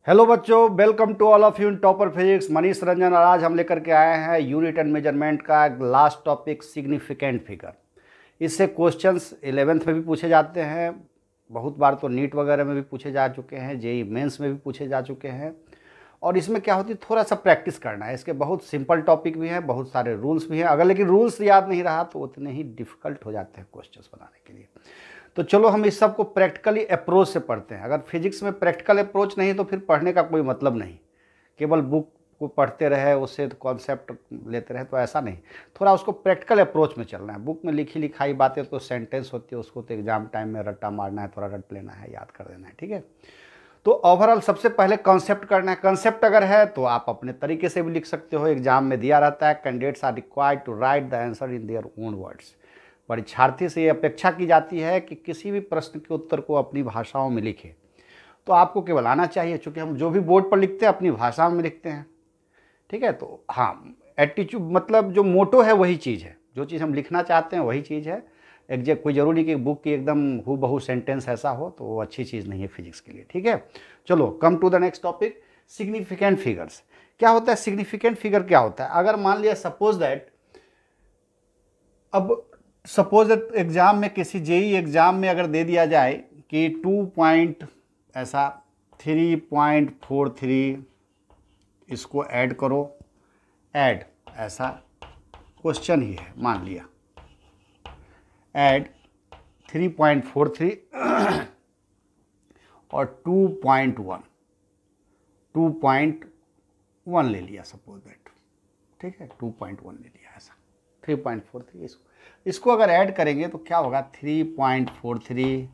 Hello बच्चों, welcome to all of you in topper physics. Manish Ranjan और आज हम लेकर के आए हैं यूनिट एंड मेजरमेंट का लास्ट टॉपिक सिग्निफिकेंट फिगर। इससे क्वेश्चंस 11th में भी पूछे जाते हैं, बहुत बार तो नीट वगैरह में भी पूछे जा चुके हैं, जेई मेंस में भी पूछे जा चुके हैं। और इसमें क्या होती है, थोड़ा सा प्रैक्टिस करना है। इसके बहुत सिंपल टॉपिक भी हैं, बहुत सारे रूल्स भी हैं। अगर लेकिन रूल्स याद नहीं रहा तो उतने ही डिफ़िकल्ट हो जाते हैं क्वेश्चंस बनाने के लिए। तो चलो हम इस सब को प्रैक्टिकली अप्रोच से पढ़ते हैं। अगर फिजिक्स में प्रैक्टिकल अप्रोच नहीं तो फिर पढ़ने का कोई मतलब नहीं। केवल बुक को पढ़ते रहे, उससे कॉन्सेप्ट लेते रहे, तो ऐसा नहीं। थोड़ा उसको प्रैक्टिकल अप्रोच में चलना है। बुक में लिखी लिखाई बातें तो सेंटेंस होती है, उसको तो एग्जाम टाइम में रट्टा मारना है, थोड़ा रट लेना है, याद कर देना है, ठीक है। तो ओवरऑल सबसे पहले कॉन्सेप्ट करना है। कॉन्सेप्ट अगर है तो आप अपने तरीके से भी लिख सकते हो, एग्जाम में दिया रहता है, candidates are required to write the answer in their own words. परीक्षार्थी से ये अपेक्षा की जाती है कि किसी भी प्रश्न के उत्तर को अपनी भाषाओं में लिखे। तो आपको केवल आना चाहिए, चूँकि हम जो भी बोर्ड पर लिखते हैं अपनी भाषा में लिखते हैं, ठीक है। तो हाँ, एटीट्यूड मतलब जो मोटो है वही चीज़ है, जो चीज़ हम लिखना चाहते हैं वही चीज़ है। एग्जैक्ट कोई ज़रूरी कि बुक की एकदम हूबहू सेंटेंस ऐसा हो, तो वो अच्छी चीज़ नहीं है फिजिक्स के लिए, ठीक है। चलो come to the next topic, significant figures. क्या होता है सिग्निफिकेंट फिगर? क्या होता है, अगर मान लिया सपोज दैट, अब सपोज एग्ज़ाम में, किसी जेई एग्ज़ाम में अगर दे दिया जाए कि 3.43 इसको ऐड करो, ऐड ऐसा क्वेश्चन ही है, मान लिया ऐड 3.43 और 2.1 ले लिया सपोज दैट, ठीक है, 2.1 ले लिया ऐसा, 3.43 इसको अगर ऐड करेंगे तो क्या होगा, 3.43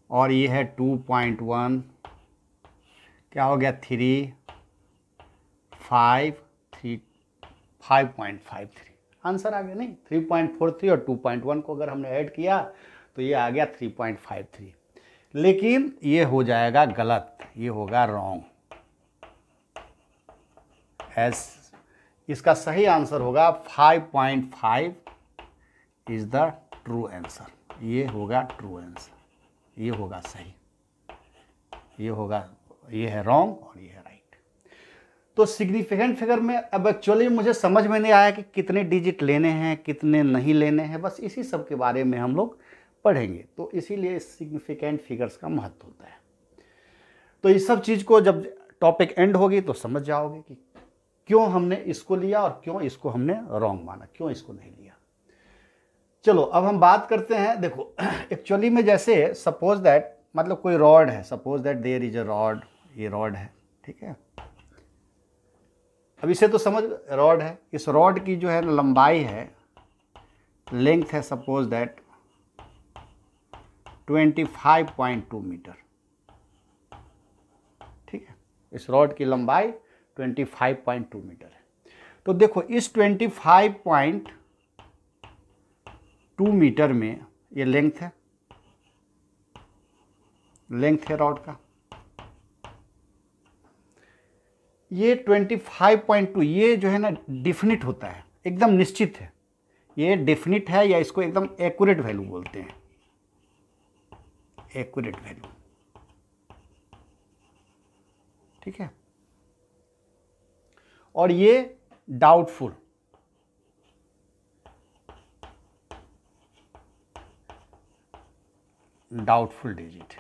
और ये है 2.1, क्या हो गया, 5.53 आंसर आ गया। नहीं, 3.43 और 2.1 को अगर हमने ऐड किया तो ये आ गया 3.53। लेकिन ये हो जाएगा गलत, ये होगा रॉन्ग। इसका सही आंसर होगा 5.5 इज द ट्रू आंसर। ये होगा ट्रू आंसर, ये होगा सही, ये होगा, ये है रॉन्ग और ये है राइट। तो सिग्निफिकेंट फिगर में अब एक्चुअली मुझे समझ में नहीं आया कि कितने डिजिट लेने हैं, कितने नहीं लेने हैं, बस इसी सब के बारे में हम लोग पढ़ेंगे। तो इसीलिए सिग्निफिकेंट फिगर्स का महत्व होता है। तो इस सब चीज़ को जब टॉपिक एंड होगी तो समझ जाओगे कि क्यों हमने इसको लिया और क्यों इसको हमने रॉन्ग माना, क्यों इसको नहीं लिया। चलो अब हम बात करते हैं। देखो एक्चुअली में जैसे सपोज दैट, मतलब कोई रॉड है, suppose that there is a rod, ये रॉड है, ठीक है। अब इसे तो समझ, रॉड है, इस रॉड की जो है लंबाई है, लेंथ है सपोज दैट 25.2 मीटर, ठीक है। इस रॉड की लंबाई 25.2 मीटर है। तो देखो इस 25.2 मीटर में ये लेंथ है, लेंथ है रॉड का। ये 25.2 ये जो है ना डिफिनिट होता है, एकदम निश्चित है, ये डिफिनिट है, या इसको एकदम एक्यूरेट वैल्यू बोलते हैं, एक्यूरेट वैल्यू, ठीक है। और ये डाउटफुल, डाउटफुल डिजिट,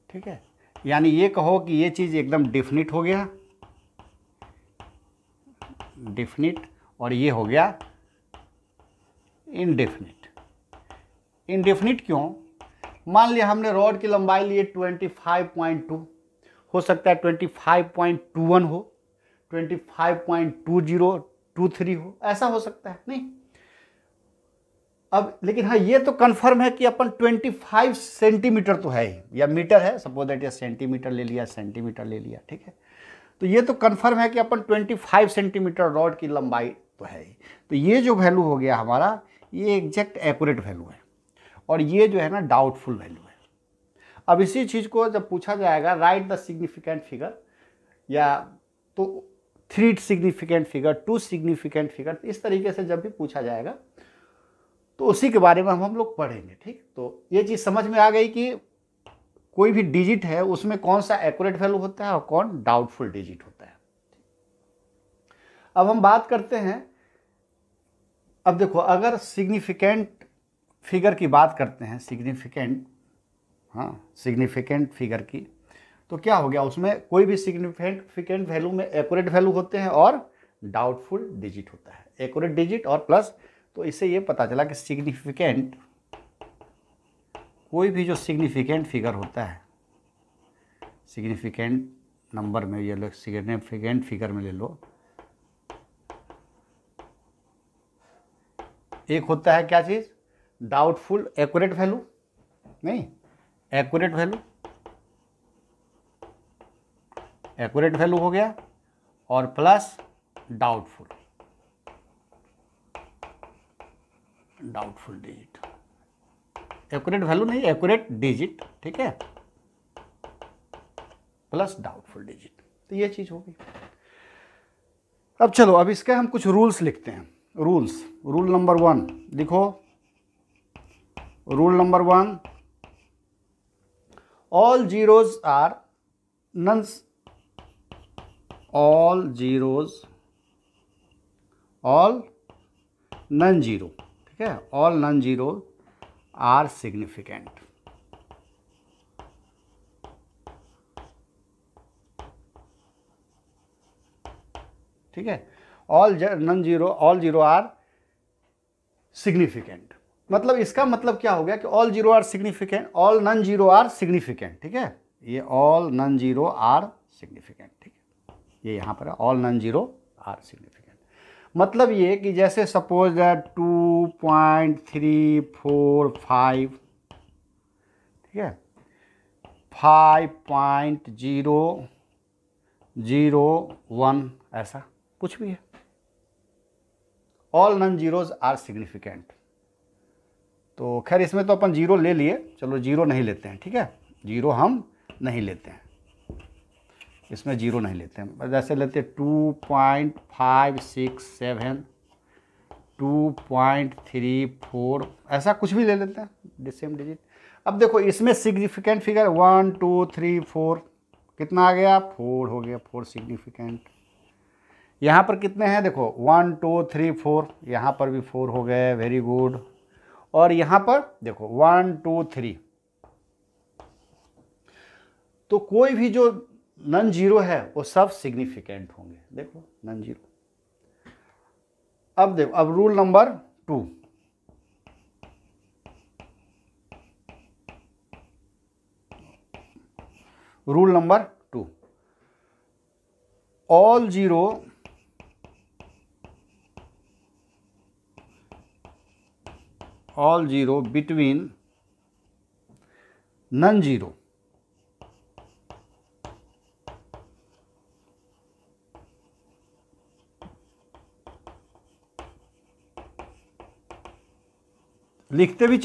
ठीक है। यानी ये कहो कि ये चीज़ एकदम डिफिनिट हो गया, डिफिनिट, और ये हो गया इनडेफिनिट। इनडेफिनिट क्यों? मान लिया हमने रॉड की लंबाई लिए 25.2, हो सकता है 25.21 हो, 25.2023 हो, ऐसा हो सकता है, नहीं। अब लेकिन हाँ, ये तो कंफर्म है कि अपन 25 सेंटीमीटर तो है ही, या मीटर है, सपोज दैट, या सेंटीमीटर ले लिया, सेंटीमीटर ले लिया, ठीक है। तो ये तो कंफर्म है कि अपन 25 सेंटीमीटर रॉड की लंबाई तो है ही। तो ये जो वैल्यू हो गया हमारा, ये एग्जैक्ट एक्यूरेट वैल्यू है, और ये जो है ना डाउटफुल वैल्यू है। अब इसी चीज़ को जब पूछा जाएगा राइट द सिग्निफिकेंट फिगर, या तो 3 सिग्निफिकेंट फिगर, 2 सिग्निफिकेंट फिगर, इस तरीके से जब भी पूछा जाएगा तो उसी के बारे में हम लोग पढ़ेंगे, ठीक। तो ये चीज़ समझ में आ गई कि कोई भी डिजिट है उसमें कौन सा एक्यूरेट वैल्यू होता है और कौन डाउटफुल डिजिट होता है। अब हम बात करते हैं, अब देखो अगर सिग्निफिकेंट फिगर की बात करते हैं, सिग्निफिकेंट फिगर की, तो क्या हो गया, उसमें कोई भी सिग्निफिकेंट वैल्यू में एक्यूरेट वैल्यू होते हैं और डाउटफुल डिजिट होता है, एक्यूरेट डिजिट और प्लस। तो इससे ये पता चला कि सिग्निफिकेंट, कोई भी जो सिग्निफिकेंट फिगर होता है, सिग्निफिकेंट नंबर में ये लो, सिग्निफिकेंट फिगर में ले लो, एक होता है क्या चीज, डाउटफुल एक्यूरेट वैल्यू, नहीं एक्यूरेट वैल्यू, एक्यूरेट वैल्यू हो गया, और plus doubtful digit, accurate value नहीं एक्यूरेट डिजिट, ठीक है, प्लस डाउटफुल डिजिट। तो ये चीज हो गई। अब चलो, अब इसके हम कुछ रूल्स लिखते हैं। रूल नंबर 1 लिखो। Rule number 1, all zeros are nons, all non zero, ठीक है, all non zero are significant. ठीक है, ऑल जीरो आर सिग्निफिकेंट। मतलब इसका मतलब क्या हो गया कि all zero are significant, all non zero are significant, ठीक है, ये all non zero are significant, ठीक है, ये यहां पर है all non zero are significant. मतलब ये कि जैसे सपोज दैट 2.345, ठीक है, 5.001, ऐसा कुछ भी है, all non zeros are significant. तो खैर इसमें तो अपन जीरो ले लिए, चलो जीरो नहीं लेते हैं, ठीक है, जीरो हम नहीं लेते हैं, इसमें जीरो नहीं लेते हैं, जैसे लेते 2.567, 2.34, ऐसा कुछ भी ले लेते हैं सेम डिजिट। अब देखो इसमें सिग्निफिकेंट फिगर 1 2 3 4, कितना आ गया, 4 हो गया, 4 सिग्निफिकेंट। यहाँ पर कितने हैं, देखो 1 2 3 4, यहाँ पर भी 4 हो गए, वेरी गुड। और यहाँ पर देखो 1 2 3, तो कोई भी जो नन जीरो है वो सब सिग्निफिकेंट होंगे, देखो नन जीरो। अब देखो, अब rule number 2, rule number 2, all zero between non zero, लिखते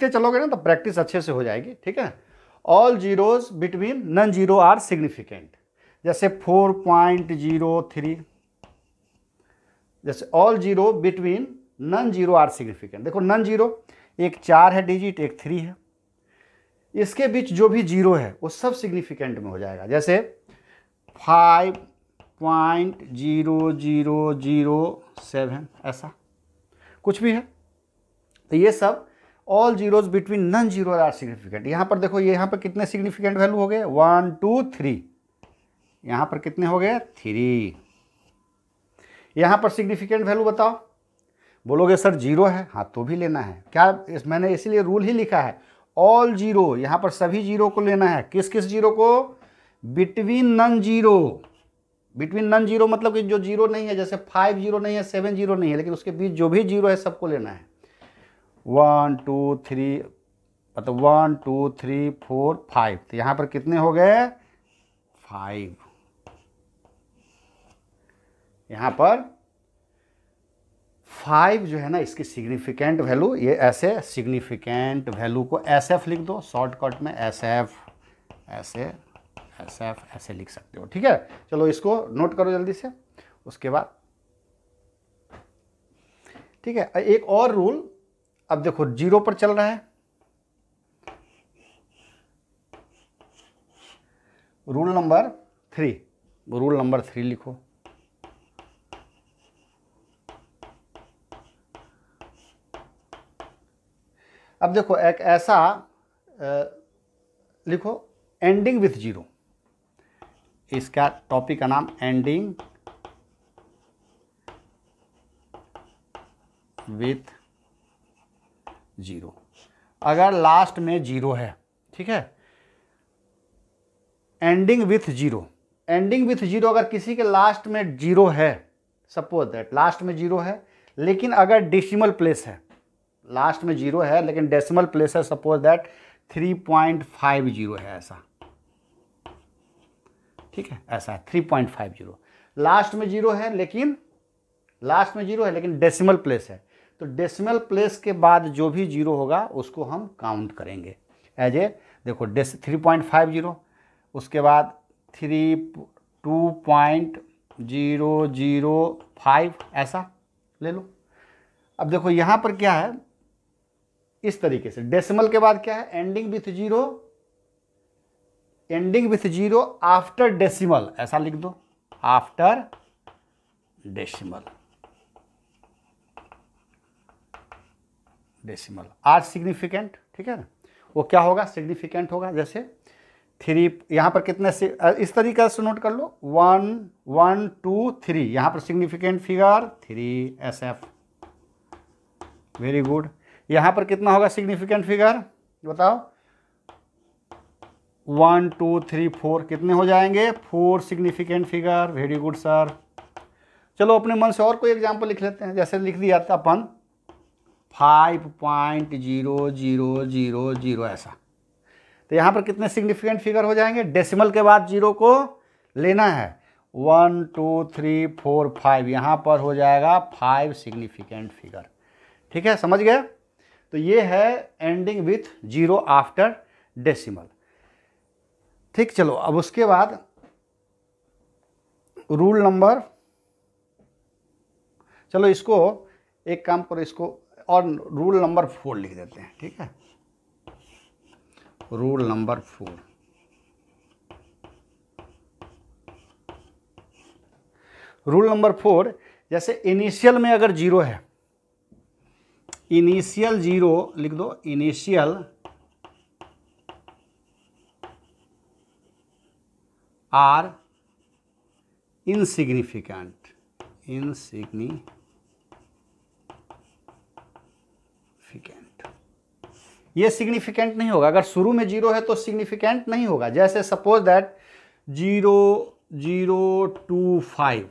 चलोगे ना तो प्रैक्टिस अच्छे से हो जाएगी, ठीक है। All zeros between non zero are significant, जैसे 4.03, जैसे all zero between non zero are significant. देखो नन जीरो, एक 4 है डिजिट, एक 3 है, इसके बीच जो भी जीरो है वो सब सिग्निफिकेंट में हो जाएगा। जैसे 5.0007, ऐसा कुछ भी है, तो ये सब all zeros between non zero are significant. यहाँ पर देखो, यहाँ पर कितने सिग्निफिकेंट वैल्यू हो गए, 1 2 3, यहाँ पर कितने हो गए, 3। यहाँ पर सिग्निफिकेंट वैल्यू बताओ, बोलोगे सर जीरो है, हाँ तो भी लेना है, क्या मैंने इसीलिए रूल ही लिखा है, ऑल जीरो, यहाँ पर सभी जीरो को लेना है। किस किस जीरो को, between non zero. Between non zero मतलब कि जो जीरो नहीं है, जैसे 5 जीरो नहीं है, 7 जीरो नहीं है, लेकिन उसके बीच जो भी जीरो है सबको लेना है। 1 2 3, मतलब 1 2 3 4 5, तो यहाँ पर कितने हो गए, 5, यहाँ पर 5 जो है ना, इसकी सिग्निफिकेंट वैल्यू, ये ऐसे सिग्निफिकेंट वैल्यू को SF लिख दो, शॉर्टकट में SF, ऐसे लिख सकते हो, ठीक है। चलो इसको नोट करो जल्दी से, उसके बाद ठीक है। एक और रूल, अब देखो जीरो पर चल रहा है, रूल नंबर 3, रूल नंबर 3 लिखो। अब देखो एक ऐसा लिखो, एंडिंग विथ जीरो, इसका टॉपिक का नाम एंडिंग विथ जीरो। अगर लास्ट में जीरो है, ठीक है, ending with zero, ending with zero अगर किसी के लास्ट में जीरो है, सपोज दैट लास्ट में जीरो है लेकिन अगर डेसिमल प्लेस है, लास्ट में जीरो है लेकिन डेसिमल प्लेस है, सपोज दैट 3.50 है, ऐसा, ठीक है, ऐसा है 3.50, लास्ट में जीरो है लेकिन डेसिमल प्लेस है, तो डेसिमल प्लेस के बाद जो भी जीरो होगा उसको हम काउंट करेंगे एज ए, देखो 3.50, उसके बाद 2.005 ऐसा ले लो। अब देखो यहाँ पर क्या है, इस तरीके से डेसिमल के बाद क्या है, ending with zero after decimal, ऐसा लिख दो, आफ्टर डेसिमल आर सिग्निफिकेंट, ठीक है ना, वो क्या होगा, सिग्निफिकेंट होगा। जैसे 3 यहाँ पर कितने से, इस तरीके से नोट कर लो, 1 1 2 3, यहाँ पर significant figure 3 SF, very good. यहाँ पर कितना होगा सिग्निफिकेंट फिगर बताओ, 1 2 3 4, कितने हो जाएंगे, 4 significant figure, very good sir. चलो अपने मन से और कोई एग्जाम्पल लिख लेते हैं, जैसे लिख दिया था अपन 5.0000 ऐसा, तो यहाँ पर कितने सिग्निफिकेंट फिगर हो जाएंगे, डेसिमल के बाद जीरो को लेना है, 1 2 3 4 5, यहाँ पर हो जाएगा 5 सिग्निफिकेंट फिगर, ठीक है, समझ गए। तो ये है ending with zero after decimal, ठीक। चलो अब उसके बाद रूल नंबर, चलो इसको एक काम करो, इसको और रूल नंबर 4 लिख देते हैं, ठीक है, रूल नंबर 4। रूल नंबर 4, जैसे इनिशियल में अगर जीरो है, इनिशियल जीरो लिख दो, इनिशियल आर इनसिग्निफिकेंट, ये सिग्निफिकेंट नहीं होगा, अगर शुरू में जीरो है तो सिग्निफिकेंट नहीं होगा। जैसे सपोज दैट 0.025,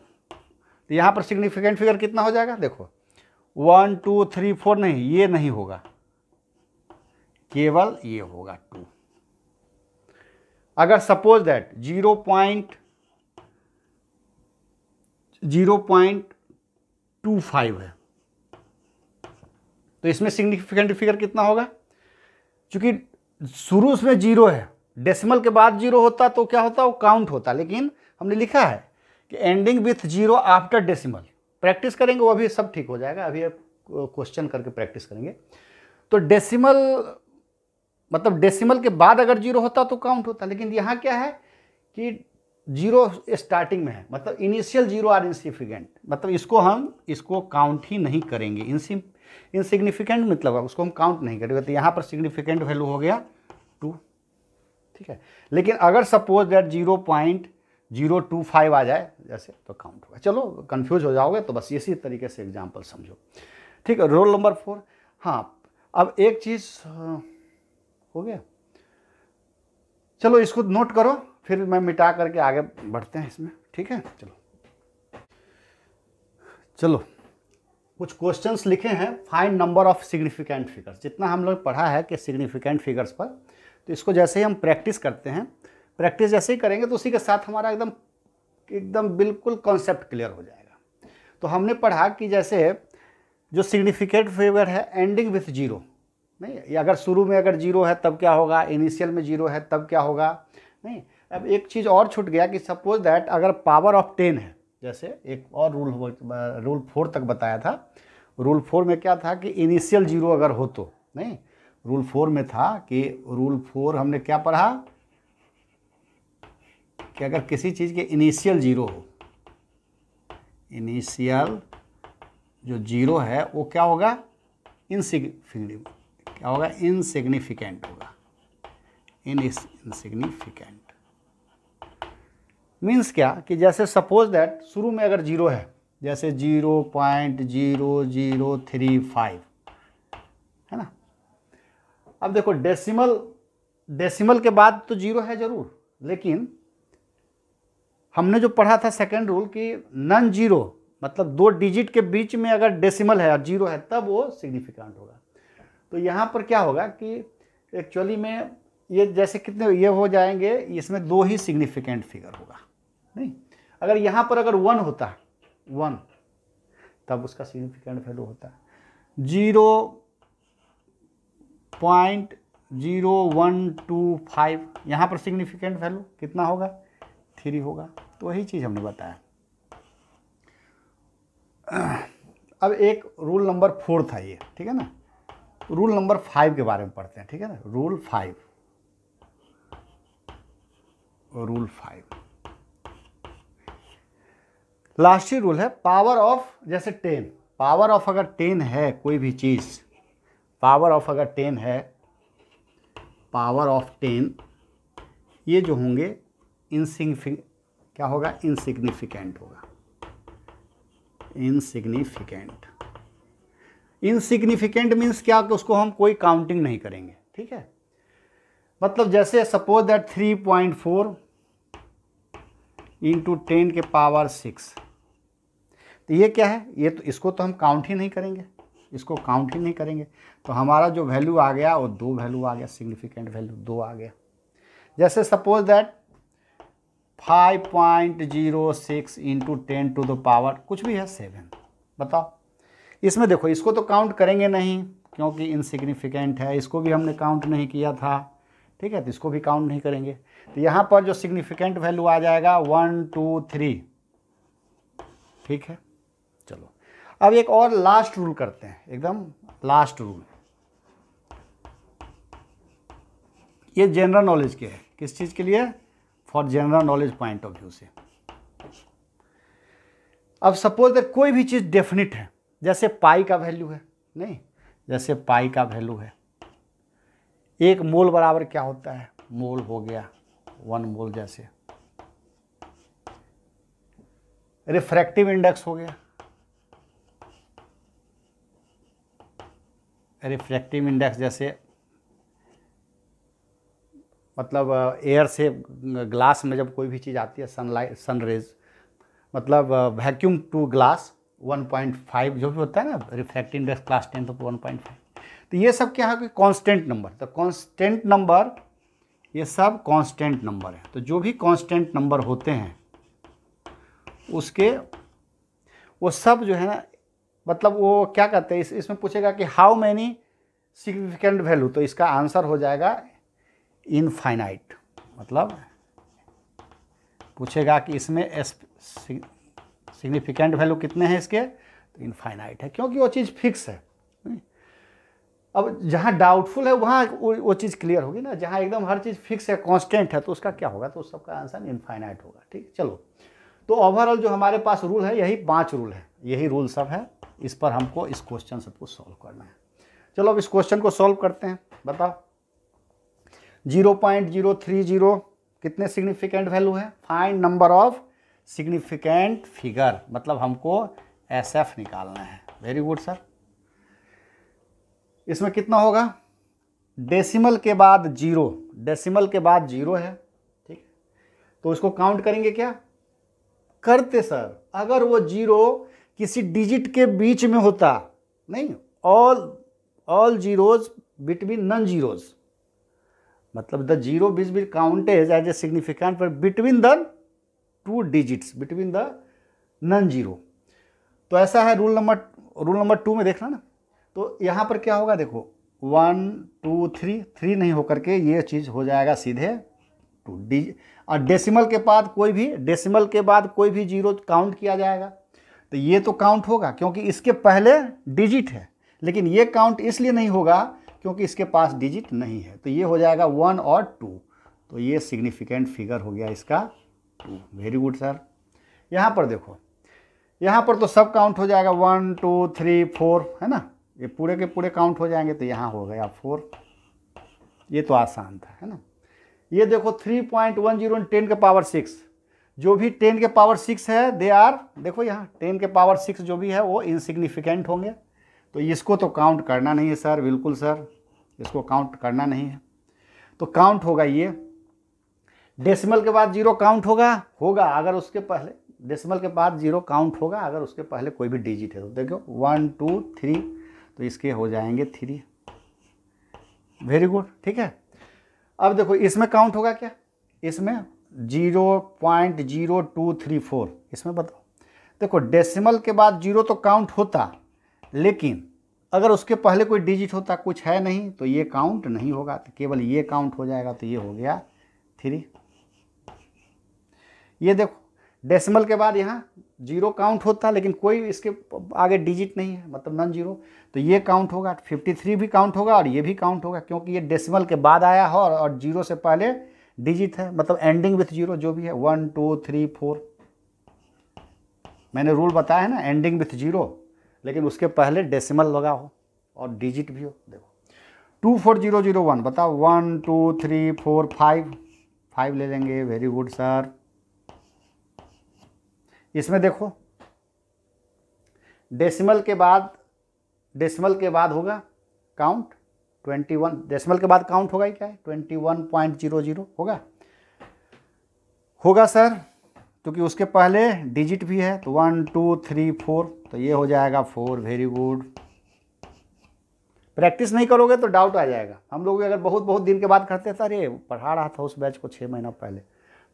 तो यहाँ पर सिग्निफिकेंट फिगर कितना हो जाएगा, देखो 1 2 3 4, नहीं ये नहीं होगा, केवल ये होगा 2। अगर सपोज दैट 0.25 है तो इसमें सिग्निफिकेंट फिगर कितना होगा, क्योंकि शुरू में जीरो है, डेसिमल के बाद जीरो होता तो क्या होता, वो काउंट होता, लेकिन हमने लिखा है कि ending with zero after decimal. Practice करेंगे वो भी सब ठीक हो जाएगा, अभी आप क्वेश्चन करके प्रैक्टिस करेंगे। तो डेसिमल मतलब डेसिमल के बाद अगर जीरो होता तो काउंट होता, लेकिन यहाँ क्या है कि जीरो स्टार्टिंग में है, मतलब इनिशियल जीरो आर इनसिग्निफिकेंट, मतलब इसको काउंट ही नहीं करेंगे, इनसिग्निफिकेंट मतलब उसको हम काउंट नहीं करेंगे, तो यहाँ पर सिग्निफिकेंट वैल्यू हो गया 2, ठीक है। लेकिन अगर सपोज दैट 0.025 आ जाए जैसे तो काउंट होगा। चलो कंफ्यूज हो जाओगे तो बस इसी तरीके से एग्जांपल समझो, ठीक है। रोल नंबर 4, हाँ अब एक चीज़ हो गया, चलो इसको नोट करो, फिर मैं मिटा करके आगे बढ़ते हैं इसमें, ठीक है। चलो कुछ क्वेश्चंस लिखे हैं, find number of significant figures. जितना हम लोग पढ़ा है कि सिग्निफिकेंट फिगर्स पर, तो इसको जैसे ही हम प्रैक्टिस करते हैं, प्रैक्टिस जैसे ही करेंगे तो उसी के साथ हमारा एकदम बिल्कुल कॉन्सेप्ट क्लियर हो जाएगा। तो हमने पढ़ा कि जैसे जो सिग्निफिकेंट फिगर है एंडिंग विथ जीरो, नहीं अगर शुरू में अगर जीरो है तब क्या होगा, इनिशियल में जीरो है तब क्या होगा, नहीं। अब एक चीज़ और छूट गया कि सपोज दैट अगर पावर ऑफ 10 है, जैसे एक और रूल 4 तक बताया था। रूल 4 में क्या था कि इनिशियल जीरो अगर हो तो, नहीं रूल 4 में था कि रूल 4 हमने क्या पढ़ा, कि अगर किसी चीज़ के इनिशियल जीरो हो, इनिशियल जो जीरो है वो क्या होगा, इनसिग्निफिकेंट, क्या होगा, इनसिग्निफिकेंट होगा, इनसिग्निफिकेंट मीन्स क्या कि जैसे सपोज दैट शुरू में अगर जीरो है, जैसे 0.0035 है ना। अब देखो डेसिमल के बाद तो जीरो है जरूर, लेकिन हमने जो पढ़ा था सेकंड रूल कि नन जीरो मतलब 2 डिजिट के बीच में अगर डेसिमल है और जीरो है तब वो सिग्निफिकेंट होगा। तो यहाँ पर क्या होगा कि एक्चुअली में ये जैसे कितने ये हो जाएंगे, इसमें 2 ही सिग्निफिकेंट फिगर होगा। नहीं, अगर यहाँ पर अगर 1 होता, 1 तब उसका सिग्निफिकेंट वैल्यू होता 0.0125, यहाँ पर सिग्निफिकेंट वैल्यू कितना होगा, 3 होगा। तो वही चीज़ हमने बताया। अब एक रूल नंबर 4 था ये, ठीक है ना। रूल नंबर 5 के बारे में पढ़ते हैं, ठीक है ना। रूल 5 लास्ट ही रूल है पावर ऑफ, जैसे 10, पावर ऑफ अगर 10 है कोई भी चीज़, पावर ऑफ अगर 10 है, पावर ऑफ 10 ये जो होंगे क्या होगा, इनसिग्निफिकेंट होगा, इनसिग्निफिकेंट मीन्स क्या कि उसको हम कोई काउंटिंग नहीं करेंगे, ठीक है। मतलब जैसे सपोज दैट 3.4 इंटू 10 के पावर 6, तो ये क्या है, ये तो इसको तो हम काउंट ही नहीं करेंगे, इसको काउंट ही नहीं करेंगे। तो हमारा जो वैल्यू आ गया वो 2 वैल्यू आ गया, सिग्निफिकेंट वैल्यू 2 आ गया। जैसे suppose that 5.06 into 10 to the power कुछ भी है 7, बताओ। इसमें देखो इसको तो काउंट करेंगे नहीं क्योंकि इनसिग्निफिकेंट है, इसको भी हमने काउंट नहीं किया था, ठीक है, तो इसको भी काउंट नहीं करेंगे। तो यहाँ पर जो सिग्निफिकेंट वैल्यू आ जाएगा 1 2 3, ठीक है। चलो अब एक और लास्ट रूल करते हैं, एकदम लास्ट रूल। ये जनरल नॉलेज के है, किस चीज़ के लिए, for general knowledge point of view से। अब सपोज दैट कोई भी चीज़ डेफिनिट है, जैसे पाई का वैल्यू है, नहीं, जैसे पाई का वैल्यू है 1 मोल बराबर क्या होता है, मोल हो गया 1 मोल। जैसे रिफ्रैक्टिव इंडेक्स हो गया, रिफ्रैक्टिव इंडेक्स जैसे मतलब एयर से ग्लास में जब कोई भी चीज़ आती है, सनलाइट, सन रेज, मतलब वैक्यूम टू ग्लास 1.5 जो भी होता है ना, रिफ्रैक्टिव इंडेक्स क्लास 10 तो 1.5। तो ये सब क्या है कि कांस्टेंट नंबर, तो कांस्टेंट नंबर, ये सब कांस्टेंट नंबर है। तो जो भी कांस्टेंट नंबर होते हैं उसके वो सब जो है ना, मतलब वो क्या कहते हैं, इसमें पूछेगा कि हाउ मैनी सिग्निफिकेंट वैल्यू, तो इसका आंसर हो जाएगा इनफाइनाइट। मतलब पूछेगा कि इसमें सिग्निफिकेंट वैल्यू कितने हैं इसके, तो इनफाइनाइट है, क्योंकि वो चीज़ फिक्स है। अब जहाँ डाउटफुल है वहाँ वो चीज़ क्लियर होगी ना, जहाँ एकदम हर चीज़ फिक्स है, कांस्टेंट है, तो उसका क्या होगा, तो उस सबका आंसर इनफाइनाइट होगा, ठीक। चलो, तो ओवरऑल जो हमारे पास रूल है यही 5 रूल है, यही रूल सब है। इस पर हमको इस क्वेश्चन सबको सॉल्व करना है। चलो अब इस क्वेश्चन को सॉल्व करते हैं। बताओ 0.030 कितने सिग्निफिकेंट वैल्यू है, find number of significant figure, मतलब हमको SF निकालना है। Very good sir. इसमें कितना होगा, डेसिमल के बाद 0, डेसिमल के बाद 0 है, ठीक। तो इसको काउंट करेंगे क्या, करते सर, अगर वो 0 किसी डिजिट के बीच में होता, नहीं, all zeros between non zeros, मतलब the 0 will counted as a significant पर between the 2 digits, between the non zero. तो ऐसा है रूल नंबर 2 में देखना ना। तो यहाँ पर क्या होगा, देखो 1 2 3 नहीं होकर के ये चीज़ हो जाएगा सीधे 2 और डेसिमल के बाद कोई भी 0 काउंट किया जाएगा। तो ये तो काउंट होगा क्योंकि इसके पहले डिजिट है, लेकिन ये काउंट इसलिए नहीं होगा क्योंकि इसके पास डिजिट नहीं है। तो ये हो जाएगा 1 और 2, तो ये सिग्निफिकेंट फिगर हो गया इसका 2। Very good sir. यहाँ पर देखो, यहाँ पर तो सब काउंट हो जाएगा, 1 2 3 4 है ना, ये पूरे के पूरे काउंट हो जाएंगे, तो यहाँ हो गया 4। ये तो आसान था, है ना। ये देखो 3.10 10 के पावर 6, जो भी 10 के पावर 6 है दे आर, देखो यहाँ 10 के पावर 6 जो भी है वो इनसिग्निफिकेंट होंगे, तो इसको तो काउंट करना नहीं है सर, बिल्कुल सर, इसको काउंट करना नहीं है। तो काउंट होगा ये, डेसिमल के बाद 0 काउंट होगा अगर उसके पहले, डेसिमल के बाद 0 काउंट होगा अगर उसके पहले कोई भी डिजिट है। तो देखो 1 2 3, तो इसके हो जाएंगे 3। वेरी गुड, ठीक है। अब देखो इसमें काउंट होगा क्या, इसमें 0.0234, इसमें बताओ। देखो डेसिमल के बाद 0 तो काउंट होता, लेकिन अगर उसके पहले कोई डिजिट होता, कुछ है नहीं, तो ये काउंट नहीं होगा, तो केवल ये काउंट हो जाएगा, तो ये हो गया 3। ये देखो डेसिमल के बाद यहाँ 0 काउंट होता, लेकिन कोई इसके आगे डिजिट नहीं है, मतलब नॉन जीरो, तो ये काउंट होगा, 53 भी काउंट होगा और ये भी काउंट होगा, क्योंकि ये डेसिमल के बाद आया है और 0 से पहले डिजिट है, मतलब एंडिंग विथ 0 जो भी है, 1 2 3 4। मैंने रूल बताया है ना, एंडिंग विथ 0, लेकिन उसके पहले डेसिमल लगा हो और डिजिट भी हो। देखो 24001, बताओ 1 2 3 4 5 ले लेंगे। Very good sir. इसमें देखो डेसिमल के बाद होगा काउंट 21, डेसिमल के बाद काउंट होगा ही क्या है, 21.00 होगा सर, क्योंकि उसके पहले डिजिट भी है, तो 1 2 3 4, तो ये हो जाएगा 4। Very good. प्रैक्टिस नहीं करोगे तो डाउट आ जाएगा। हम लोग अगर बहुत दिन के बाद करते थे, अरे पढ़ा रहा था उस बैच को 6 महीना पहले,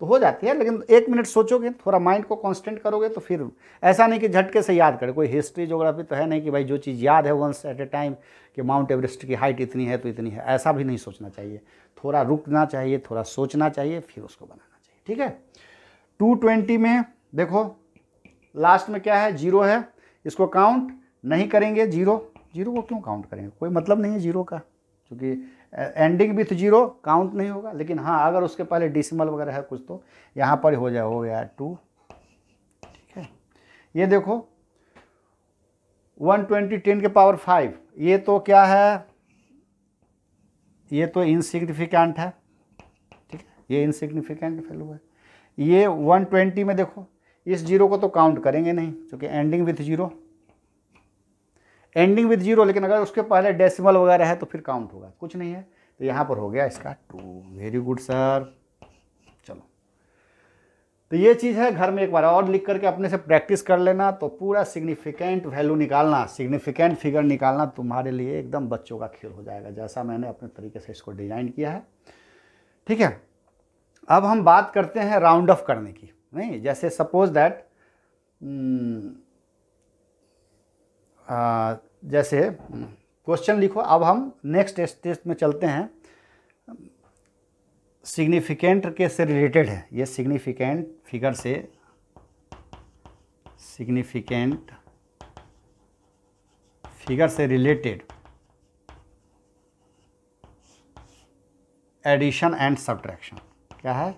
तो हो जाती है, लेकिन 1 मिनट सोचोगे, थोड़ा माइंड को कांस्टेंट करोगे, तो फिर ऐसा नहीं कि झटके से याद करे। कोई हिस्ट्री ज्योग्राफी तो है नहीं कि भाई जो चीज़ याद है वंस एट ए टाइम कि माउंट एवरेस्ट की हाइट इतनी है तो इतनी है, ऐसा भी नहीं सोचना चाहिए। थोड़ा रुकना चाहिए, थोड़ा सोचना चाहिए, फिर उसको बनाना चाहिए, ठीक है। 220 में देखो लास्ट में क्या है, 0 है, इसको काउंट नहीं करेंगे। 0 को क्यों काउंट करेंगे, कोई मतलब नहीं है 0 का, क्योंकि एंडिंग विथ 0 काउंट नहीं होगा। लेकिन हाँ, अगर उसके पहले डेसिमल वगैरह है कुछ, तो यहाँ पर हो गया 2, ठीक है। ये देखो 120 10 के पावर 5, ये तो क्या है, ये तो इनसिग्निफिकेंट है, ठीक है, ये इनसिग्निफिकेंट वैल्यू है। ये 120 में देखो इस 0 को तो काउंट करेंगे नहीं, क्योंकि एंडिंग विथ 0, लेकिन अगर उसके पहले डेसिमल वगैरह है तो फिर काउंट होगा, कुछ नहीं है, तो यहाँ पर हो गया इसका 2। Very good sir. चलो, तो ये चीज़ है, घर में एक बार और लिख करके अपने से प्रैक्टिस कर लेना, तो पूरा सिग्निफिकेंट वैल्यू निकालना, सिग्निफिकेंट फिगर निकालना तुम्हारे लिए एकदम बच्चों का खेल हो जाएगा, जैसा मैंने अपने तरीके से इसको डिज़ाइन किया है, ठीक है। अब हम बात करते हैं राउंड ऑफ करने की, नहीं, जैसे सपोज दैट जैसे क्वेश्चन लिखो। अब हम नेक्स्ट स्टेज में चलते हैं, सिग्निफिकेंट के से रिलेटेड है ये, सिग्निफिकेंट फिगर से, सिग्निफिकेंट फिगर से रिलेटेड एडिशन एंड सब्ट्रैक्शन। क्या है,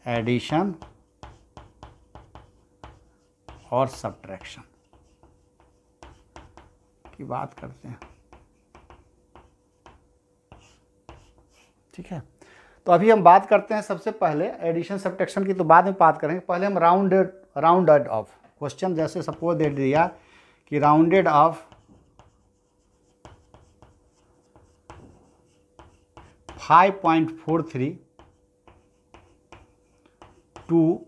एडिशन और सब्ट्रैक्शन की बात करते हैं, ठीक है। तो अभी हम बात करते हैं सबसे पहले एडिशन सब्ट्रैक्शन की, तो बाद में बात करेंगे। पहले हम राउंडेड ऑफ क्वेश्चन, जैसे सपोज दे दिया कि rounded off 5.43 to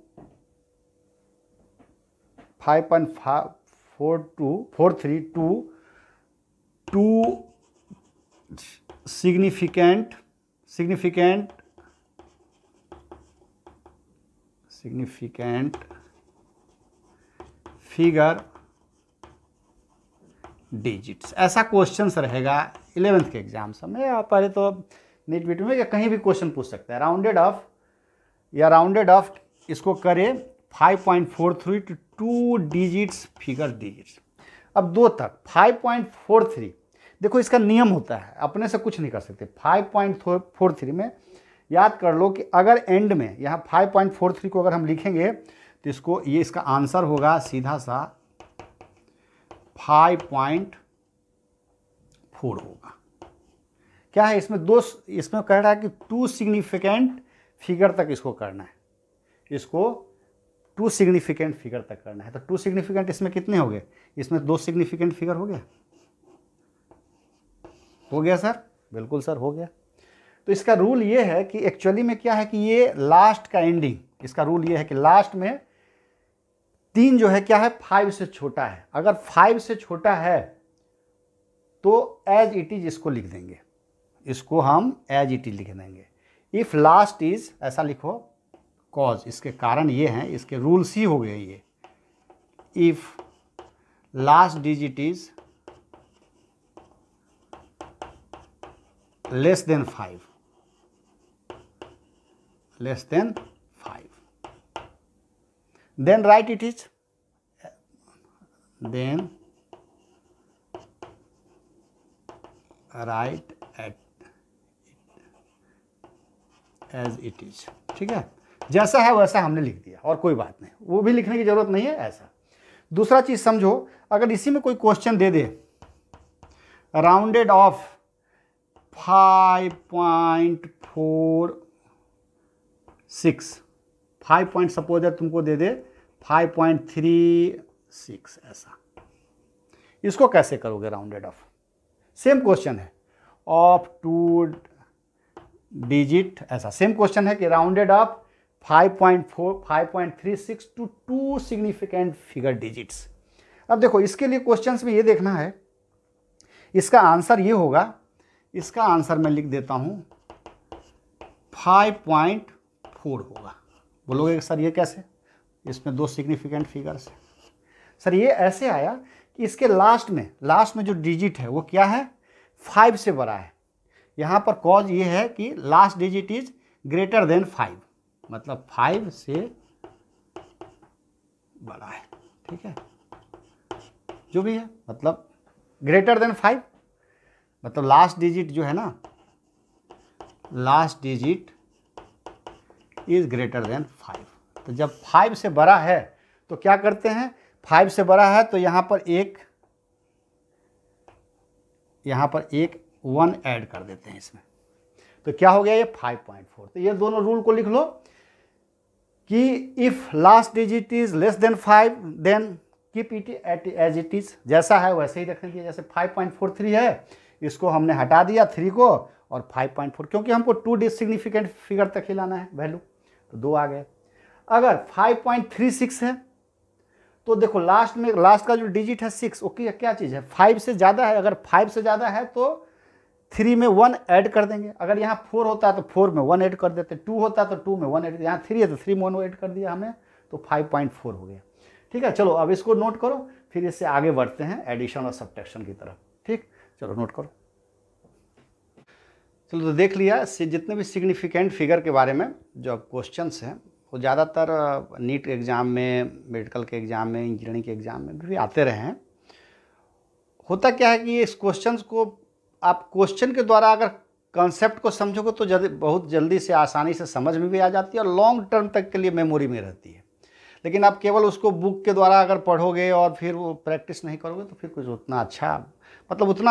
5.43 to significant figure digits, ऐसा क्वेश्चन रहेगा 11th के एग्जाम में, या पहले तो नीट वीट में, या कहीं भी क्वेश्चन पूछ सकता है। राउंडेड ऑफ इसको करे 5.43 टू 2 डिजिट्स फिगर डिजिट्स। अब 2 तक 5.43, देखो इसका नियम होता है, अपने से कुछ नहीं कर सकते। 5.43 में याद कर लो कि अगर एंड में यहाँ 5.43 को अगर हम लिखेंगे तो इसको ये इसका आंसर होगा सीधा सा 5.4 होगा। क्या है इसमें इसमें कह रहा है कि 2 सिग्निफिकेंट फिगर तक इसको करना है, इसको 2 सिग्निफिकेंट फिगर तक करना है। तो 2 सिग्निफिकेंट इसमें कितने हो गए, इसमें 2 सिग्निफिकेंट फिगर हो गया सर, बिल्कुल सर हो गया। तो इसका रूल ये है कि एक्चुअली में क्या है कि ये लास्ट का एंडिंग, इसका रूल ये है कि लास्ट में 3 जो है क्या है 5 से छोटा है। अगर 5 से छोटा है तो एज इट इज इसको लिख देंगे, इसको हम एज इट इज लिख देंगे। इफ लास्ट इज ऐसा लिखो कॉज, इसके कारण ये हैं, इसके रूल्स ही हो गए ये। If last digit is less than 5, then write it is, then write at as it is। ठीक है, जैसा है वैसा हमने लिख दिया और कोई बात नहीं, वो भी लिखने की जरूरत नहीं है ऐसा। दूसरा चीज समझो, अगर इसी में कोई क्वेश्चन दे दे राउंडेड ऑफ 5.46, 5 पॉइंट सपोज तुमको दे दे 5.36 ऐसा, इसको कैसे करोगे राउंडेड ऑफ? सेम क्वेश्चन है, ऑफ 2 डिजिट ऐसा, सेम क्वेश्चन है कि rounded off 5.36 to 2 significant figure digits. अब देखो इसके लिए क्वेश्चंस में ये देखना है, इसका आंसर ये होगा, इसका आंसर मैं लिख देता हूं 5.4 होगा। बोलोगे सर ये कैसे, इसमें 2 सिग्निफिकेंट फिगर्स है। सर ये ऐसे आया कि इसके लास्ट में जो डिजिट है वो क्या है 5 से बड़ा है। यहाँ पर कॉज ये है कि last digit is greater than 5, मतलब 5 से बड़ा है। ठीक है, जो भी है मतलब ग्रेटर देन 5, मतलब लास्ट डिजिट जो है ना, last digit is greater than 5। तो जब 5 से बड़ा है तो क्या करते हैं, 5 से बड़ा है तो यहाँ पर एक 1 ऐड कर देते हैं इसमें, तो क्या हो गया ये 5.4। तो ये दोनों रूल को लिख लो कि if last digit is less than 5 then keep it as it is, जैसा है वैसे ही रखने दिया। जैसे 5.43 है, इसको हमने हटा दिया 3 को और 5.4, क्योंकि हमको 2 सिग्निफिकेंट फिगर तक ही लाना है वैल्यू, तो 2 आ गए। अगर 5.36 है तो देखो लास्ट का जो डिजिट है 6, ओके क्या चीज़ है 5 से ज़्यादा है। अगर 5 से ज़्यादा है तो 3 में 1 ऐड कर देंगे। अगर यहाँ 4 होता है तो 4 में 1 ऐड कर देते, 2 होता है तो 2 में 1 ऐड, यहाँ 3 है तो 3 में 1 ऐड कर दिया हमने, तो 5.4 हो गया। ठीक है, चलो अब इसको नोट करो, फिर इससे आगे बढ़ते हैं एडिशन और सब्ट्रैक्शन की तरफ। ठीक, चलो नोट करो। चलो तो देख लिया जितने भी सिग्निफिकेंट फिगर के बारे में जो क्वेश्चंस हैं वो ज़्यादातर नीट एग्ज़ाम में, मेडिकल के एग्ज़ाम में, इंजीनियरिंग के एग्ज़ाम में भी आते रहे हैं। होता क्या है कि इस क्वेश्चंस को आप क्वेश्चन के द्वारा अगर कॉन्सेप्ट को समझोगे तो बहुत जल्दी से आसानी से समझ में भी आ जाती है और लॉन्ग टर्म तक के लिए मेमोरी में रहती है। लेकिन आप केवल उसको बुक के द्वारा अगर पढ़ोगे और फिर वो प्रैक्टिस नहीं करोगे तो फिर कुछ उतना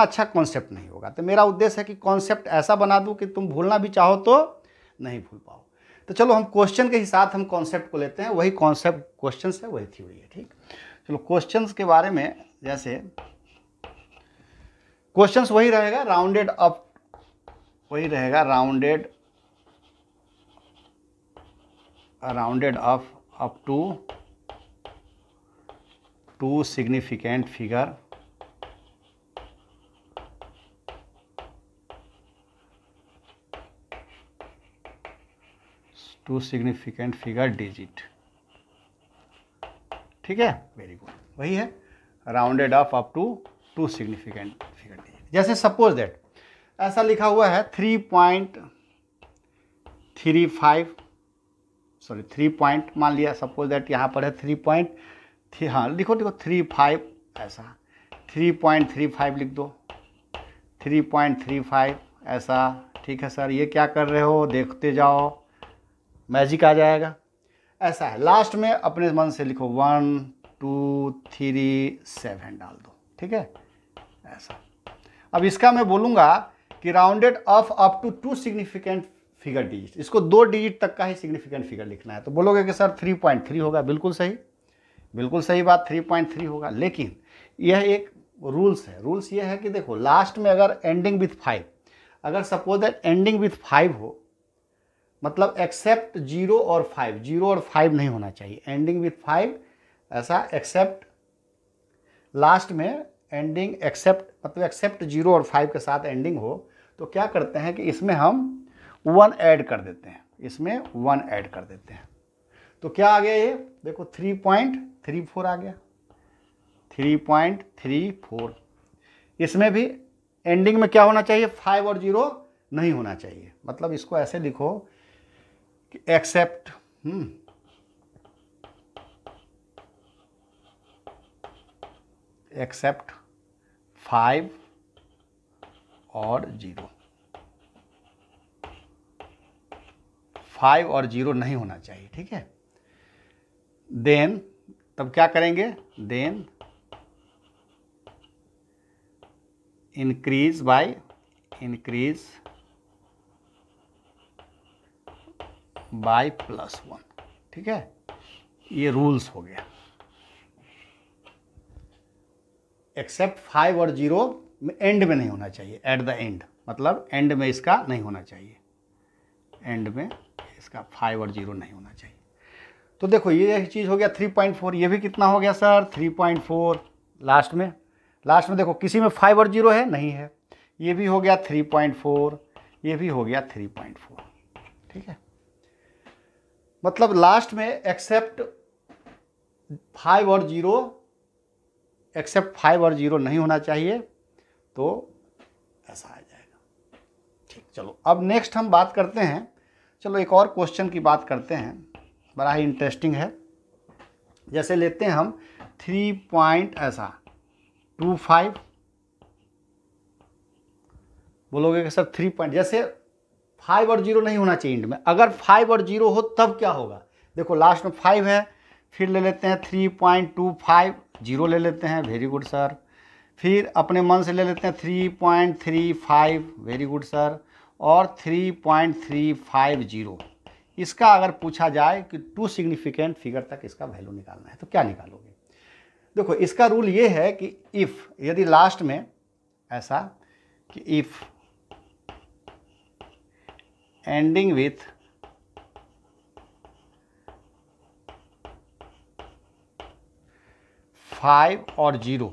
अच्छा कॉन्सेप्ट नहीं होगा। तो मेरा उद्देश्य है कि कॉन्सेप्ट ऐसा बना दूं कि तुम भूलना भी चाहो तो नहीं भूल पाओ। तो चलो हम क्वेश्चन के ही साथ हम कॉन्सेप्ट को लेते हैं, वही कॉन्सेप्ट क्वेश्चन है, वही थ्योरी है। ठीक, चलो क्वेश्चंस के बारे में, जैसे क्वेश्चंस वही रहेगा rounded off up to 2 significant figure digit. ठीक है, वेरी गुड, वही है rounded off up to 2 significant figure digit. जैसे सपोज दैट ऐसा लिखा हुआ है 3 पॉइंट मान लिया, सपोज दैट यहाँ पर है 3.3, हाँ लिखो 35 ऐसा, 3.35 लिख दो, 3.35 ऐसा, ठीक है सर, ये क्या कर रहे हो, देखते जाओ, मैजिक आ जाएगा। ऐसा है, लास्ट में अपने मन से लिखो 1 2 3 7 डाल दो, ठीक है ऐसा। अब इसका मैं बोलूँगा कि rounded off up to 2 significant figure digit, इसको 2 डिजिट तक का ही सिग्निफिकेंट फिगर लिखना है। तो बोलोगे कि सर 3.3 होगा, बिल्कुल सही, बिल्कुल सही बात, 3.3 होगा। लेकिन यह एक रूल्स है, रूल्स ये है कि देखो लास्ट में अगर एंडिंग विथ 5, अगर सपोज दैट एंडिंग विथ 5 हो, मतलब एक्सेप्ट 0 और 5, 0 और 5 नहीं होना चाहिए, एंडिंग विथ 5 ऐसा, एक्सेप्ट लास्ट में एंडिंग एक्सेप्ट, मतलब एक्सेप्ट 0 और 5 के साथ एंडिंग हो, तो क्या करते हैं कि इसमें हम 1 ऐड कर देते हैं, इसमें 1 ऐड कर देते हैं। तो क्या आ गया ये देखो 3.34 आ गया, 3.34। इसमें भी एंडिंग में क्या होना चाहिए, 5 और 0 नहीं होना चाहिए। मतलब इसको ऐसे लिखो कि एक्सेप्ट एक्सेप्ट 5 और 0, 5 और 0 नहीं होना चाहिए, ठीक है। देन तब क्या करेंगे, देन इंक्रीज बाय +1, ठीक है। ये रूल्स हो गया। एक्सेप्ट 5 और 0 में एंड में नहीं होना चाहिए, एट द एंड, मतलब एंड में इसका नहीं होना चाहिए, एंड में इसका 5 और 0 नहीं होना चाहिए। तो देखो ये चीज़ हो गया 3.4। ये भी कितना हो गया सर, 3.4। लास्ट में देखो किसी में 5 और 0 है, नहीं है। ये भी हो गया 3.4, ये भी हो गया 3.4, ठीक है। मतलब लास्ट में एक्सेप्ट 5 और 0 नहीं होना चाहिए, तो ऐसा आ जाएगा, ठीक। चलो अब नेक्स्ट हम बात करते हैं, चलो एक और क्वेश्चन की बात करते हैं, बड़ा ही इंटरेस्टिंग है। जैसे लेते हैं हम 3.25, बोलोगे कि सर 3 जैसे 5 और 0 नहीं होना चाहिए एंड में, अगर 5 और 0 हो तब क्या होगा, देखो लास्ट में 5 है, फिर ले लेते हैं 3.25, 0 ले लेते हैं, वेरी गुड सर। फिर अपने मन से ले लेते हैं 3.35, वेरी गुड सर, और 3.350। इसका अगर पूछा जाए कि 2 सिग्निफिकेंट फिगर तक इसका वैल्यू निकालना है, तो क्या निकालोगे। देखो इसका रूल ये है कि इफ़, यदि लास्ट में ऐसा कि इफ़ एंडिंग विथ 5 और 0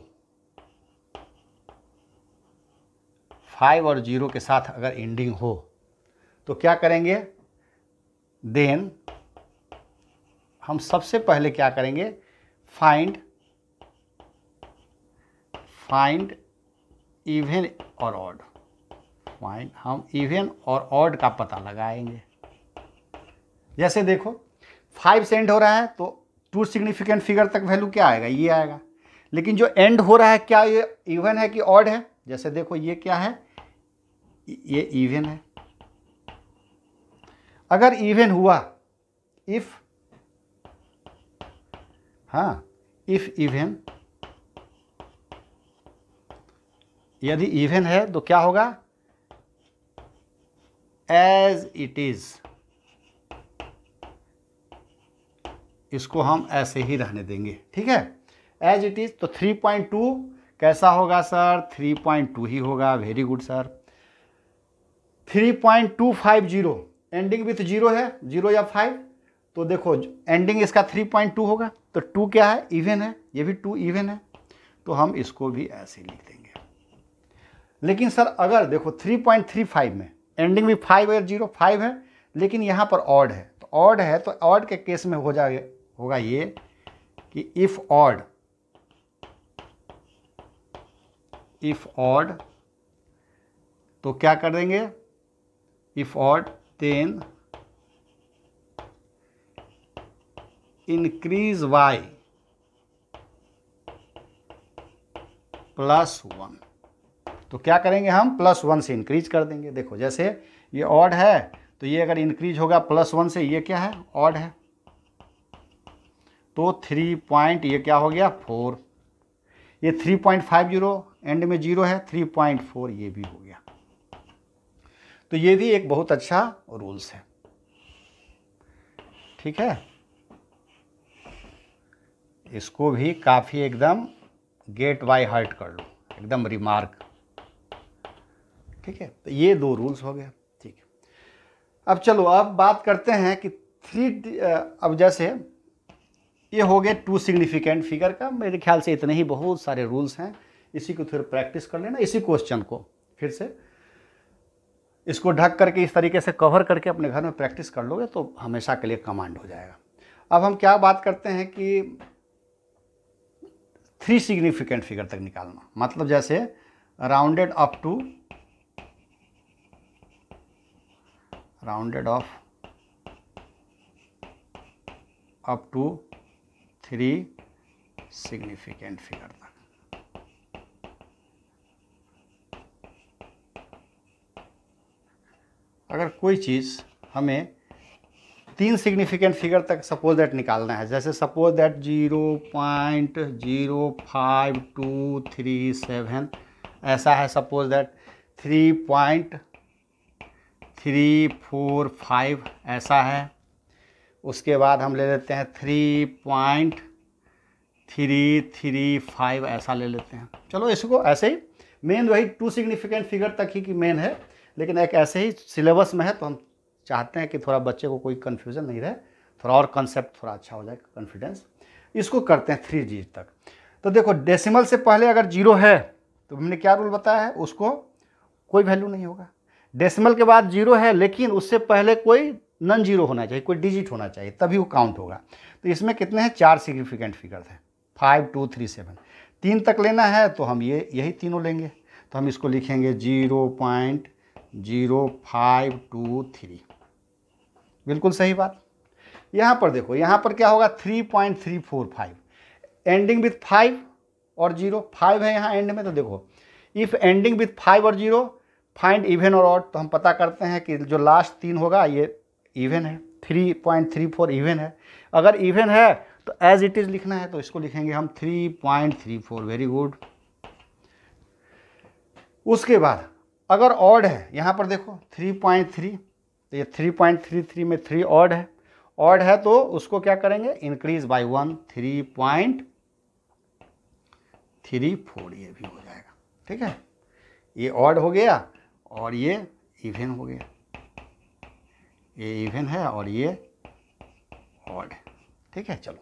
के साथ अगर एंडिंग हो, तो क्या करेंगे, देन हम सबसे पहले क्या करेंगे, फाइंड इवन और ऑड, हम इवन और ऑड का पता लगाएंगे। जैसे देखो 5 से एंड हो रहा है, तो 2 सिग्निफिकेंट फिगर तक वैल्यू क्या आएगा, ये आएगा। लेकिन जो एंड हो रहा है, क्या ये इवन है कि ऑड है। जैसे देखो ये क्या है, ये इवन है। अगर इवन हुआ, इफ इवन, यदि इवन है तो क्या होगा, एज इट इज, इसको हम ऐसे ही रहने देंगे, ठीक है, एज इट इज। तो 3.2 कैसा होगा सर, 3.2 ही होगा, very good sir. 3.250 ending with 0 है, 0 या 5, तो देखो एंडिंग इसका 3.2 होगा, तो 2 क्या है, इवन है, ये भी 2 इवन है, तो हम इसको भी ऐसे लिख देंगे। लेकिन सर अगर देखो 3.35 में एंडिंग भी 5 और 0, 5 है, लेकिन यहाँ पर ऑड है, तो ऑड है, तो ऑड के केस में होगा ये कि इफ ऑड, तो क्या कर देंगे, if odd then increase by +1। तो क्या करेंगे हम, +1 से इंक्रीज कर देंगे। देखो जैसे ये ऑड है, तो ये अगर इंक्रीज होगा +1 से, ये क्या है, ऑड है, तो 3 पॉइंट, ये क्या हो गया 4, ये 3.50 एंड में 0 है, 3.4 ये भी हो गया। तो ये भी एक बहुत अच्छा रूल्स है, ठीक है। इसको भी काफ़ी एकदम गेट बाय हार्ट कर लो, एकदम रिमार्क, ठीक है। तो ये 2 रूल्स हो गए, ठीक है। अब चलो अब बात करते हैं कि अब जैसे ये हो गए 2 सिग्निफिकेंट फिगर का, मेरे ख्याल से इतने ही बहुत सारे रूल्स हैं, इसी को फिर प्रैक्टिस कर लेना, इसी क्वेश्चन को फिर से इसको ढक करके इस तरीके से कवर करके अपने घर में प्रैक्टिस कर लोगे तो हमेशा के लिए कमांड हो जाएगा। अब हम क्या बात करते हैं कि 3 सिग्निफिकेंट फिगर तक निकालना, मतलब जैसे राउंडेड ऑफ 3 सिग्निफिकेंट फिगर तक। अगर कोई चीज़ हमें 3 सिग्निफिकेंट फिगर तक सपोज दैट निकालना है, जैसे सपोज दैट 0.05237 ऐसा है, सपोज दैट 3.345 ऐसा है, उसके बाद हम ले लेते हैं 3.335 ऐसा ले लेते हैं। चलो इसको ऐसे ही, मेन वही 2 सिग्निफिकेंट फिगर तक ही की मेन है, लेकिन एक ऐसे ही सिलेबस में है तो हम चाहते हैं कि थोड़ा बच्चे को कोई कन्फ्यूज़न नहीं रहे, थोड़ा और कंसेप्ट थोड़ा अच्छा हो जाए, कॉन्फिडेंस। इसको करते हैं 3 डिजिट तक। तो देखो डेसिमल से पहले अगर 0 है तो हमने क्या रूल बताया है, उसको कोई वैल्यू नहीं होगा। डेसिमल के बाद 0 है लेकिन उससे पहले कोई नॉन जीरो होना चाहिए, कोई डिजिट होना चाहिए, तभी वो काउंट होगा। तो इसमें कितने हैं, 4 सिग्निफिकेंट फिगर हैं, 5, 2, 3, 7। 3 तक लेना है तो हम यही तीनों लेंगे, तो हम इसको लिखेंगे 0.0523, बिल्कुल सही बात। यहाँ पर देखो, यहाँ पर क्या होगा 3.345, एंडिंग विथ 5 और 0, 5 है यहाँ एंड में। तो देखो इफ़ एंडिंग विथ 5 और 0 फाइंड इवन और ऑड, तो हम पता करते हैं कि जो लास्ट 3 होगा ये इवन है, 3.34 इवन है। अगर इवन है तो एज इट इज़ लिखना है, तो इसको लिखेंगे हम 3.34, वेरी गुड। उसके बाद अगर ऑड है, यहाँ पर देखो 3.3, तो ये 3.33 में 3 ऑड है, ऑड है तो उसको क्या करेंगे, इंक्रीज बाय 1, 3.34, ये भी हो जाएगा, ठीक है। ये ऑड हो गया और ये इवन हो गया, ये इवन है और ये ऑड है, ठीक है। चलो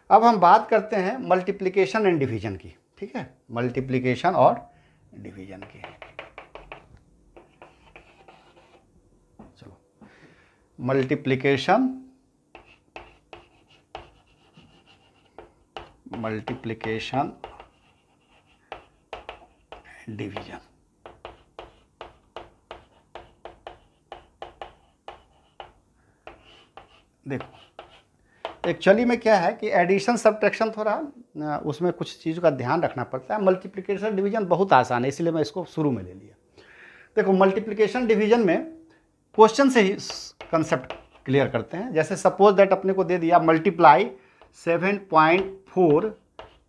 अब हम बात करते हैं मल्टीप्लिकेशन एंड डिवीजन की, ठीक है, मल्टीप्लिकेशन और डिवीजन की। चलो मल्टीप्लिकेशन डिवीजन। देखो एक्चुअली में क्या है कि एडिशन सब्ट्रैक्शन थोड़ा उसमें कुछ चीज़ों का ध्यान रखना पड़ता है। मल्टीप्लिकेशन डिवीजन बहुत आसान है, इसलिए मैं इसको शुरू में ले लिया। देखो मल्टीप्लिकेशन डिवीजन में क्वेश्चन से ही कंसेप्ट क्लियर करते हैं। जैसे सपोज दैट अपने को दे दिया मल्टीप्लाई 7.4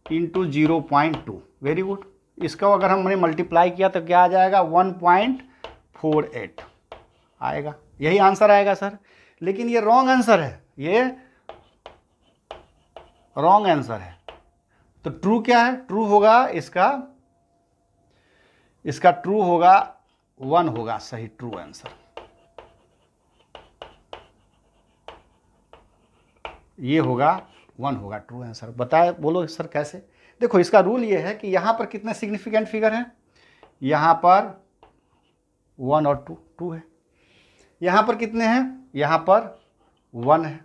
इंटू 0.2, वेरी गुड। इसका अगर हमने मल्टीप्लाई किया तो क्या आ जाएगा, 1.48 आएगा, यही आंसर आएगा सर। लेकिन ये रॉन्ग आंसर है, ये रॉन्ग आंसर है। तो ट्रू क्या है, ट्रू होगा इसका ट्रू होगा 1 होगा, सही ट्रू आंसर। ये होगा 1 होगा ट्रू आंसर। बताए, बोलो सर कैसे। देखो इसका रूल ये है कि यहाँ पर कितने सिग्निफिकेंट फिगर हैं, यहाँ पर 1 और 2 है। यहाँ पर कितने हैं, यहाँ पर 1 है,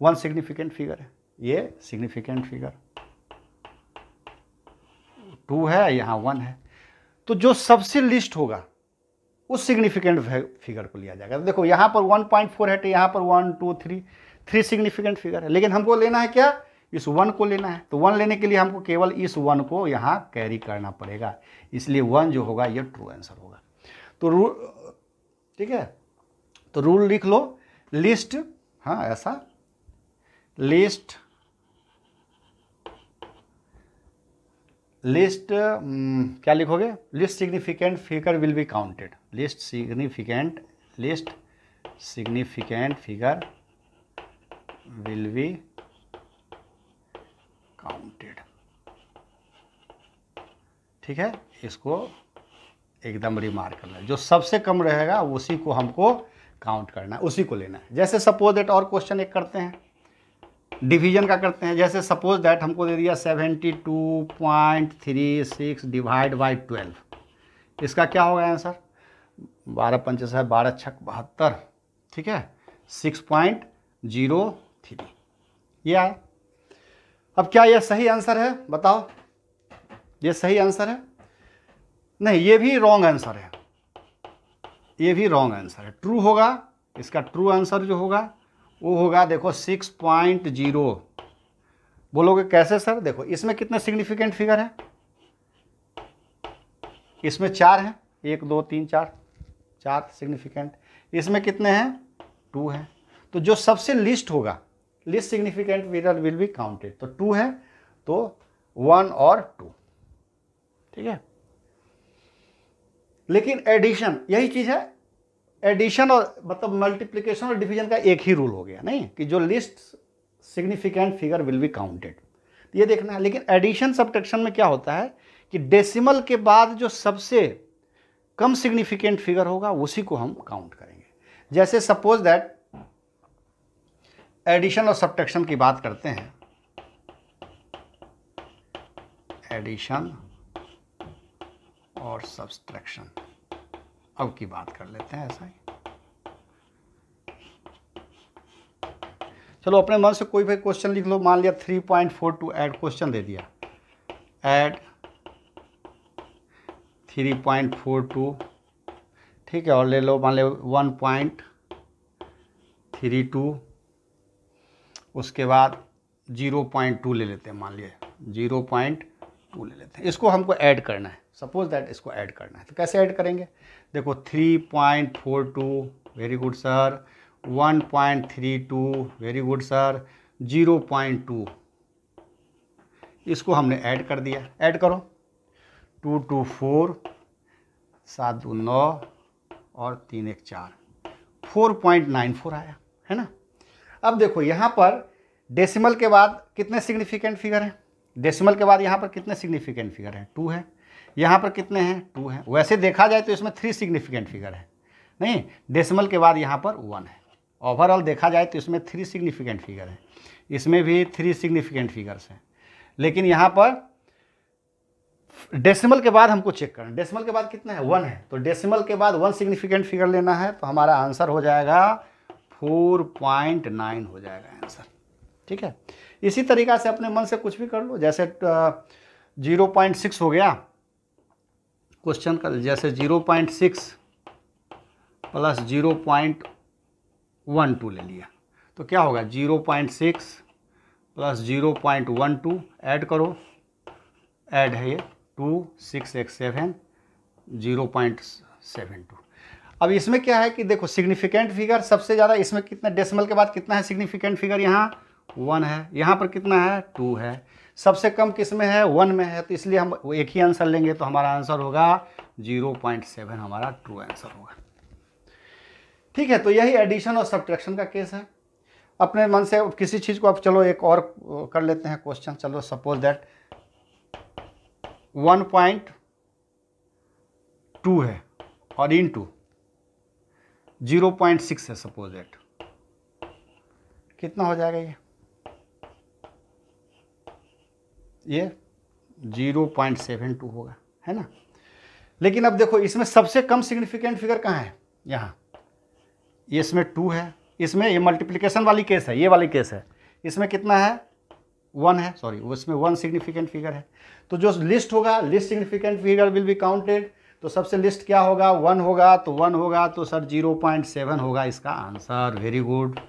1 सिग्निफिकेंट फिगर है, ये सिग्निफिकेंट फिगर 2 है, यहाँ 1 है। तो जो सबसे लिस्ट होगा उस सिग्निफिकेंट फिगर को लिया जाएगा। देखो यहाँ पर 1.4 है तो यहाँ पर 1, 2, 3 सिग्निफिकेंट फिगर है, लेकिन हमको लेना है क्या, इस 1 को लेना है। तो 1 लेने के लिए हमको केवल इस 1 को यहाँ कैरी करना पड़ेगा, इसलिए 1 जो होगा ये ट्रू आंसर होगा। तो ठीक है, तो रूल लिख लो, लिस्ट, हाँ ऐसा, लिस्ट क्या लिखोगे, least significant figure will be counted, least significant figure will be counted. ठीक है, इसको एकदम रिमार्क करना है, जो सबसे कम रहेगा उसी को हमको काउंट करना है, उसी को लेना है। जैसे सपोज दैट, और क्वेश्चन एक करते हैं, डिवीजन का करते हैं। जैसे सपोज दैट हमको दे दिया 72.36 डिवाइड बाई 12, इसका क्या होगा आंसर, 12 पंच 12 छक 72, ठीक है, 6.03 ये आए। अब क्या ये सही आंसर है, बताओ, ये सही आंसर है? नहीं, ये भी रॉन्ग आंसर है, ये भी रॉन्ग आंसर है। ट्रू होगा, इसका ट्रू आंसर जो होगा वो होगा, देखो 6.0। बोलोगे कैसे सर? देखो इसमें कितने सिग्निफिकेंट फिगर है, इसमें 4 हैं, 1 2 3 4 सिग्निफिकेंट, इसमें कितने हैं, 2 हैं। तो जो सबसे लिस्ट होगा, least significant figure will be counted, तो 2 है तो 1 और 2, ठीक है। लेकिन एडिशन यही चीज है, एडिशन और मतलब मल्टीप्लिकेशन और डिवीजन का एक ही रूल हो गया, नहीं कि जो least significant figure will be counted, ये देखना है। लेकिन एडिशन सब्ट्रैक्शन में क्या होता है कि डेसिमल के बाद जो सबसे कम सिग्निफिकेंट फिगर होगा उसी को हम काउंट करेंगे। जैसे सपोज दैट एडिशन और सब्ट्रैक्शन की बात करते हैं, एडिशन और सब्ट्रैक्शन अब की बात कर लेते हैं ऐसा ही। चलो अपने मन से कोई भी क्वेश्चन लिख लो, मान लिया 3.42 ऐड क्वेश्चन दे दिया, ऐड 3.42, ठीक है, और ले लो मान लो 1.32, उसके बाद 0.2 ले लेते हैं, मान लिया 0.2 ले लेते हैं, इसको हमको ऐड करना है। सपोज दैट इसको ऐड करना है, तो कैसे ऐड करेंगे, देखो 3.42 very good sir, 1.32 very good sir, 0.2 इसको हमने ऐड कर दिया। ऐड करो, 2 2 4, 7 2 9 और 3 1 4, 4.94 आया, है ना। अब देखो यहाँ पर डेसिमल के बाद कितने सिग्निफिकेंट फिगर हैं, डेसिमल के बाद यहाँ पर कितने सिग्निफिकेंट फिगर हैं, 2 है, यहाँ पर कितने हैं, 2 हैं। वैसे देखा जाए तो इसमें 3 सिग्निफिकेंट फिगर है, नहीं, डेसिमल के बाद यहाँ पर 1 है। ओवरऑल देखा जाए तो इसमें 3 सिग्निफिकेंट फिगर है, इसमें भी 3 सिग्निफिकेंट फिगर्स हैं। लेकिन यहाँ पर डेसिमल के बाद हमको चेक करना, डेसिमल के बाद कितना है, 1 है, तो डेसिमल के बाद 1 सिग्निफिकेंट फिगर लेना है, तो हमारा आंसर हो जाएगा 4.9 हो जाएगा आंसर, ठीक है। इसी तरीक़ा से अपने मन से कुछ भी कर लो, जैसे 0.6 हो गया क्वेश्चन का, जैसे 0.6 प्लस 0.12 ले लिया, तो क्या होगा 0.6 प्लस 0.12 ऐड करो, ऐड है ये 2 6 1 7 0.72। अब इसमें क्या है कि देखो सिग्निफिकेंट फिगर सबसे ज़्यादा इसमें कितना, डेसिमल के बाद कितना है सिग्निफिकेंट फिगर, यहाँ 1 है, यहाँ पर कितना है 2 है, सबसे कम किस में है 1 में है, तो इसलिए हम एक ही आंसर लेंगे, तो हमारा आंसर होगा 0.7 हमारा ट्रू आंसर होगा, ठीक है। तो यही एडिशन और सब्ट्रैक्शन का केस है। अपने मन से किसी चीज़ को अब चलो एक और कर लेते हैं क्वेश्चन। चलो सपोज दैट 1.2 है और इनटू 0.6 है, सपोज दैट कितना हो जाएगा ये 0.72 होगा, है ना। लेकिन अब देखो इसमें सबसे कम सिग्निफिकेंट फिगर कहाँ है, यहाँ, ये इसमें 2 है, इसमें ये मल्टीप्लिकेशन वाली केस है, ये वाली केस है, इसमें कितना है 1 है, सॉरी उसमें 1 सिग्निफिकेंट फिगर है। तो जो लिस्ट होगा, least significant figure will be counted, तो सबसे लिस्ट क्या होगा 1 होगा, तो 1 होगा तो सर 0.7 होगा इसका आंसर, वेरी गुड,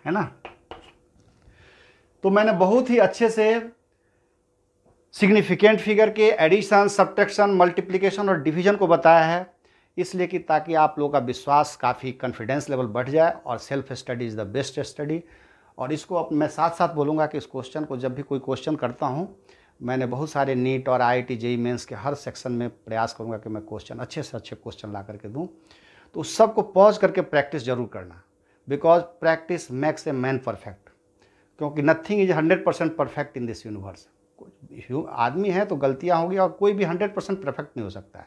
है ना। तो मैंने बहुत ही अच्छे से सिग्निफिकेंट फिगर के एडिशन, सब्ट्रैक्शन, मल्टीप्लिकेशन और डिवीजन को बताया है। इसलिए कि ताकि आप लोगों का विश्वास, काफ़ी कॉन्फिडेंस लेवल बढ़ जाए, और self study is the best study. और इसको अब मैं साथ साथ बोलूँगा कि इस क्वेश्चन को जब भी कोई क्वेश्चन करता हूँ, मैंने बहुत सारे नीट और IIT JEE मेंस के हर सेक्शन में प्रयास करूँगा कि मैं क्वेश्चन अच्छे से अच्छे क्वेश्चन ला करके दूँ। तो उस सब को पॉज करके प्रैक्टिस जरूर करना, because practice makes a man perfect. क्योंकि nothing is 100% perfect in this universe. आदमी है तो गलतियाँ होगी, और कोई भी 100% परफेक्ट नहीं हो सकता है।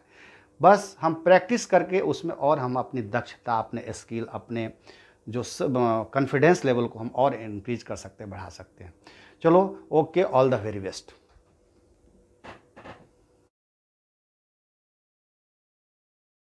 बस हम प्रैक्टिस करके उसमें और हम अपनी दक्षता, अपने स्किल, अपने जो कॉन्फिडेंस लेवल को हम और इंक्रीज कर सकते हैं, बढ़ा सकते हैं। चलो, okay, all the very best.